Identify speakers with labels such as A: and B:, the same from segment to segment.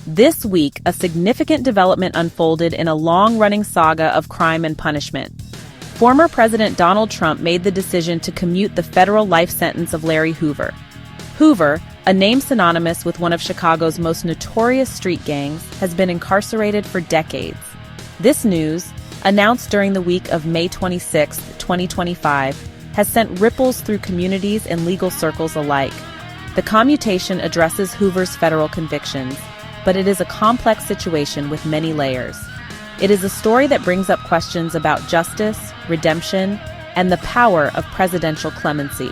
A: This week, a significant development unfolded in a long-running saga of crime and punishment. Former President Donald Trump made the decision to commute the federal life sentence of Larry Hoover. Hoover, a name synonymous with one of Chicago's most notorious street gangs, has been incarcerated for decades. This news, announced during the week of May 26, 2025, has sent ripples through communities and legal circles alike. The commutation addresses Hoover's federal convictions, but it is a complex situation with many layers. It is a story that brings up questions about justice, redemption, and the power of presidential clemency.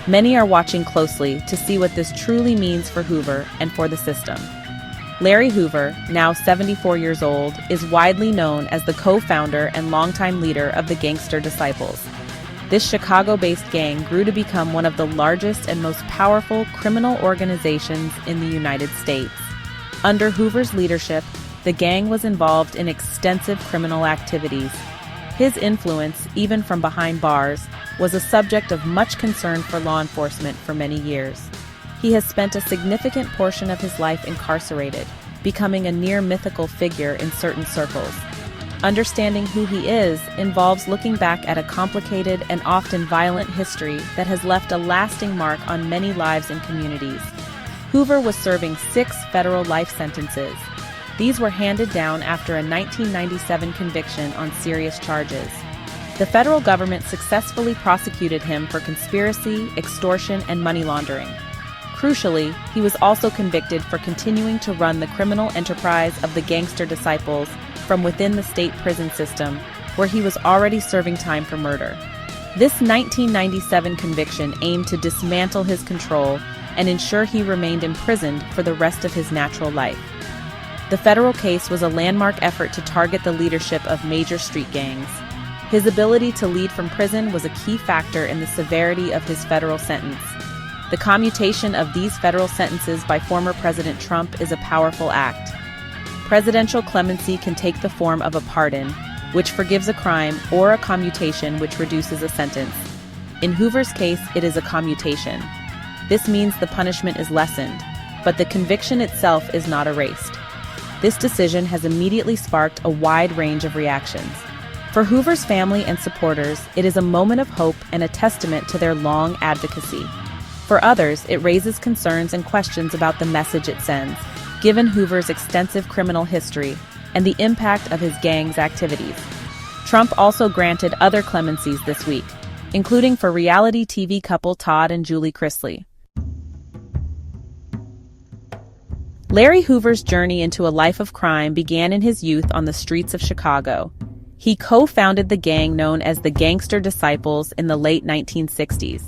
A: Many are watching closely to see what this truly means for Hoover and for the system. Larry Hoover, now 74 years old, is widely known as the co-founder and longtime leader of the Gangster Disciples. This Chicago-based gang grew to become one of the largest and most powerful criminal organizations in the United States. Under Hoover's leadership, the gang was involved in extensive criminal activities. His influence, even from behind bars, was a subject of much concern for law enforcement for many years. He has spent a significant portion of his life incarcerated, becoming a near-mythical figure in certain circles. Understanding who he is involves looking back at a complicated and often violent history that has left a lasting mark on many lives and communities. Hoover was serving 6 federal life sentences. These were handed down after a 1997 conviction on serious charges. The federal government successfully prosecuted him for conspiracy, extortion, and money laundering. Crucially, he was also convicted for continuing to run the criminal enterprise of the Gangster Disciples from within the state prison system, where he was already serving time for murder. This 1997 conviction aimed to dismantle his control and ensure he remained imprisoned for the rest of his natural life. The federal case was a landmark effort to target the leadership of major street gangs. His ability to lead from prison was a key factor in the severity of his federal sentence. The commutation of these federal sentences by former President Trump is a powerful act. Presidential clemency can take the form of a pardon, which forgives a crime, or a commutation, which reduces a sentence. In Hoover's case, it is a commutation. This means the punishment is lessened, but the conviction itself is not erased. This decision has immediately sparked a wide range of reactions. For Hoover's family and supporters, it is a moment of hope and a testament to their long advocacy. For others, it raises concerns and questions about the message it sends, given Hoover's extensive criminal history and the impact of his gang's activities. Trump also granted other clemencies this week, including for reality TV couple Todd and Julie Chrisley. Larry Hoover's journey into a life of crime began in his youth on the streets of Chicago. He co-founded the gang known as the Gangster Disciples in the late 1960s.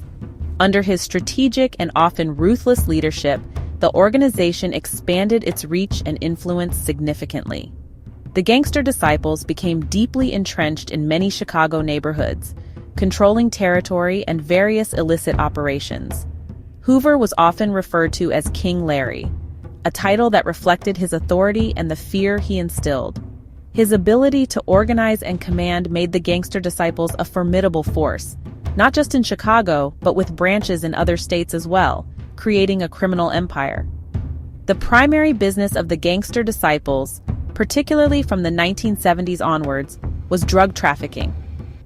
A: Under his strategic and often ruthless leadership, the organization expanded its reach and influence significantly. The Gangster Disciples became deeply entrenched in many Chicago neighborhoods, controlling territory and various illicit operations. Hoover was often referred to as King Larry, a title that reflected his authority and the fear he instilled. His ability to organize and command made the Gangster Disciples a formidable force, not just in Chicago, but with branches in other states as well, creating a criminal empire. The primary business of the Gangster Disciples, particularly from the 1970s onwards, was drug trafficking.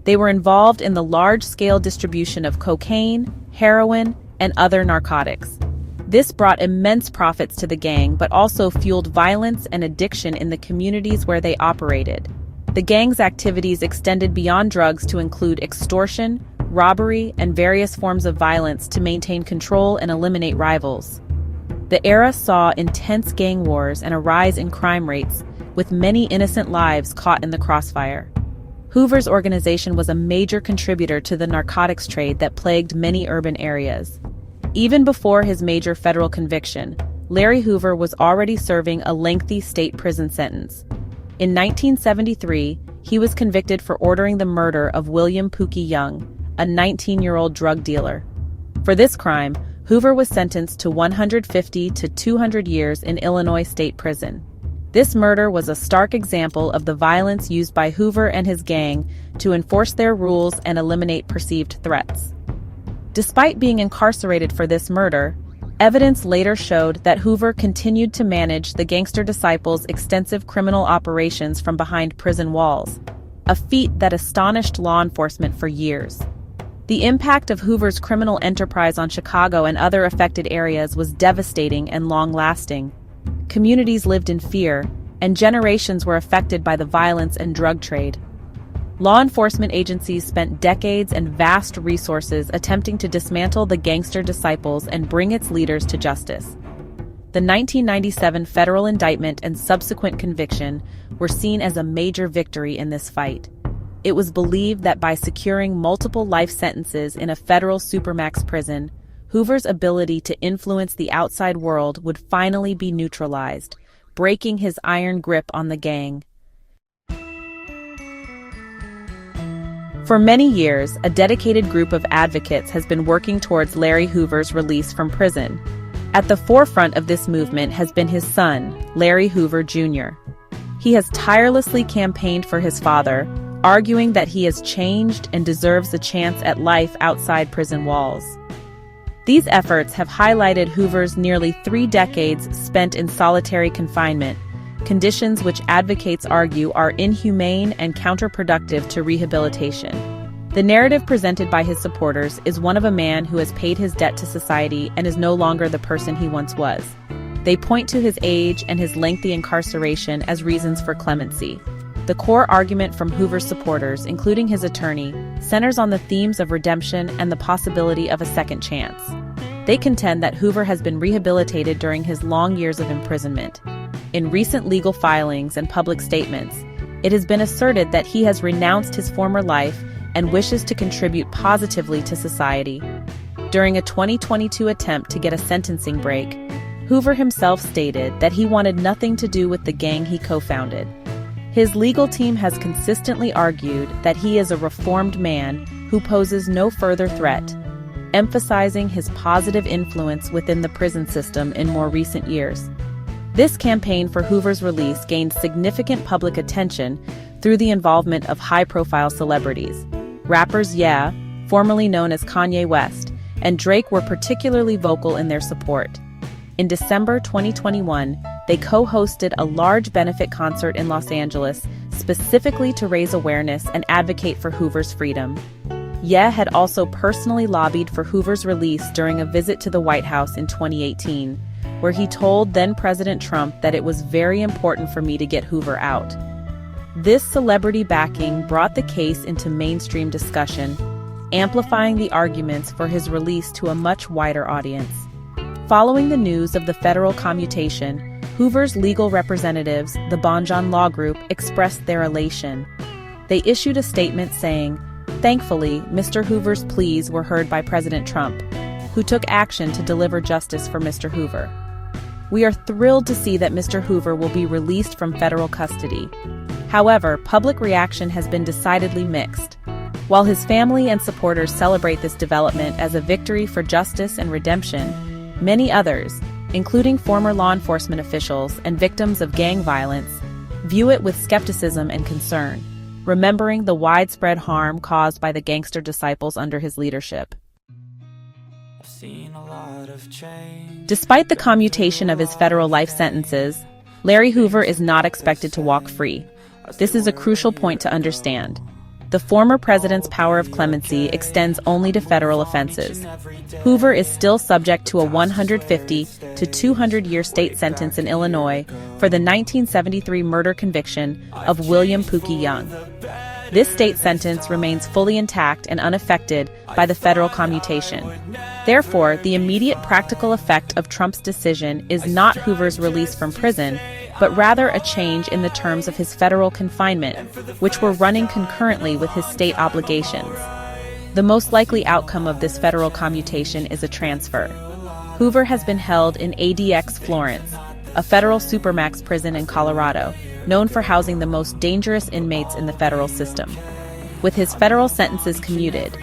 A: They were involved in the large-scale distribution of cocaine, heroin, and other narcotics. This brought immense profits to the gang, but also fueled violence and addiction in the communities where they operated. The gang's activities extended beyond drugs to include extortion, robbery, and various forms of violence to maintain control and eliminate rivals. The era saw intense gang wars and a rise in crime rates, with many innocent lives caught in the crossfire. Hoover's organization was a major contributor to the narcotics trade that plagued many urban areas. Even before his major federal conviction, Larry Hoover was already serving a lengthy state prison sentence. In 1973, he was convicted for ordering the murder of William Pookie Young, a 19-year-old drug dealer. For this crime, Hoover was sentenced to 150 to 200 years in Illinois State Prison. This murder was a stark example of the violence used by Hoover and his gang to enforce their rules and eliminate perceived threats. Despite being incarcerated for this murder, Evidence later showed that Hoover continued to manage the gangster disciples' extensive criminal operations from behind prison walls, a feat that astonished law enforcement for years. The impact of Hoover's criminal enterprise on Chicago and other affected areas was devastating and long-lasting. Communities lived in fear, and generations were affected by the violence and drug trade. Law enforcement agencies spent decades and vast resources attempting to dismantle the gangster disciples and bring its leaders to justice. The 1997 federal indictment and subsequent conviction were seen as a major victory in this fight. It was believed that by securing multiple life sentences in a federal supermax prison, Hoover's ability to influence the outside world would finally be neutralized, breaking his iron grip on the gang. For many years, a dedicated group of advocates has been working towards Larry Hoover's release from prison. At the forefront of this movement has been his son, Larry Hoover Jr. He has tirelessly campaigned for his father, arguing that he has changed and deserves a chance at life outside prison walls. These efforts have highlighted Hoover's nearly 3 decades spent in solitary confinement, conditions which advocates argue are inhumane and counterproductive to rehabilitation. The narrative presented by his supporters is one of a man who has paid his debt to society and is no longer the person he once was. They point to his age and his lengthy incarceration as reasons for clemency. The core argument from Hoover's supporters, including his attorney, centers on the themes of redemption and the possibility of a second chance. They contend that Hoover has been rehabilitated during his long years of imprisonment. In recent legal filings and public statements, it has been asserted that he has renounced his former life and wishes to contribute positively to society. During a 2022 attempt to get a sentencing break, Hoover himself stated that he wanted nothing to do with the gang he co-founded. His legal team has consistently argued that he is a reformed man who poses no further threat, emphasizing his positive influence within the prison system in more recent years. This campaign for Hoover's release gained significant public attention through the involvement of high-profile celebrities. Rappers Ye, formerly known as Kanye West, and Drake were particularly vocal in their support. In December 2021, they co-hosted a large benefit concert in Los Angeles, specifically to raise awareness and advocate for Hoover's freedom. Ye had also personally lobbied for Hoover's release during a visit to the White House in 2018, where he told then-President Trump that it was very important for me to get Hoover out. This celebrity backing brought the case into mainstream discussion, amplifying the arguments for his release to a much wider audience. Following the news of the federal commutation, Hoover's legal representatives, the Bonjon Law Group, expressed their elation. They issued a statement saying, "Thankfully, Mr. Hoover's pleas were heard by President Trump, who took action to deliver justice for Mr. Hoover. We are thrilled to see that Mr. Hoover will be released from federal custody." However, public reaction has been decidedly mixed. While his family and supporters celebrate this development as a victory for justice and redemption, many others, including former law enforcement officials and victims of gang violence, view it with skepticism and concern, remembering the widespread harm caused by the gangster disciples under his leadership. Despite the commutation of his federal life sentences, Larry Hoover is not expected to walk free. This is a crucial point to understand. The former president's power of clemency extends only to federal offenses. Hoover is still subject to a 150 to 200-year state sentence in Illinois for the 1973 murder conviction of William Pookie Young. This state sentence remains fully intact and unaffected by the federal commutation. Therefore, the immediate practical effect of Trump's decision is not Hoover's release from prison, but rather a change in the terms of his federal confinement, which were running concurrently with his state obligations. The most likely outcome of this federal commutation is a transfer. Hoover has been held in ADX Florence, a federal supermax prison in Colorado, known for housing the most dangerous inmates in the federal system. With his federal sentences commuted,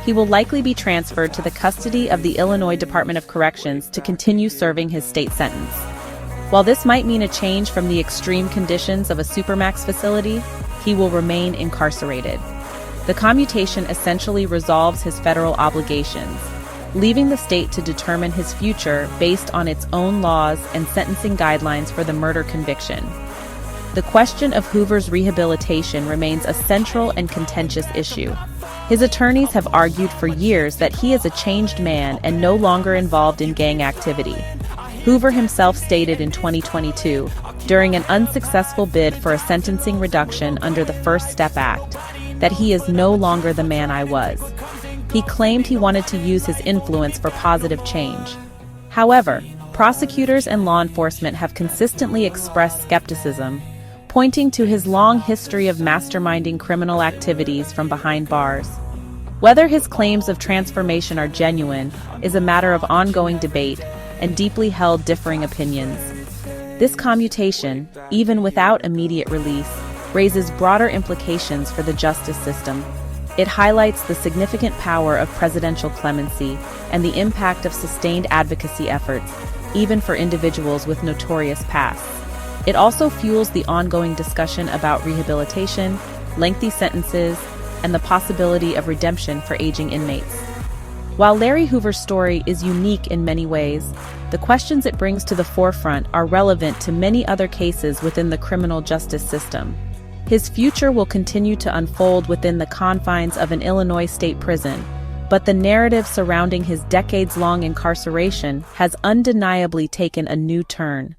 A: he will likely be transferred to the custody of the Illinois Department of Corrections to continue serving his state sentence. While this might mean a change from the extreme conditions of a supermax facility, he will remain incarcerated. The commutation essentially resolves his federal obligations. leaving the state to determine his future based on its own laws and sentencing guidelines for the murder conviction. The question of Hoover's rehabilitation remains a central and contentious issue. His attorneys have argued for years that he is a changed man and no longer involved in gang activity. Hoover himself stated in 2022, during an unsuccessful bid for a sentencing reduction under the First Step Act, that he is no longer the man I was. He claimed he wanted to use his influence for positive change. However, prosecutors and law enforcement have consistently expressed skepticism, pointing to his long history of masterminding criminal activities from behind bars. Whether his claims of transformation are genuine is a matter of ongoing debate and deeply held differing opinions. This commutation, even without immediate release, raises broader implications for the justice system. It highlights the significant power of presidential clemency and the impact of sustained advocacy efforts, even for individuals with notorious pasts. It also fuels the ongoing discussion about rehabilitation, lengthy sentences, and the possibility of redemption for aging inmates. While Larry Hoover's story is unique in many ways, the questions it brings to the forefront are relevant to many other cases within the criminal justice system. His future will continue to unfold within the confines of an Illinois state prison, but the narrative surrounding his decades-long incarceration has undeniably taken a new turn.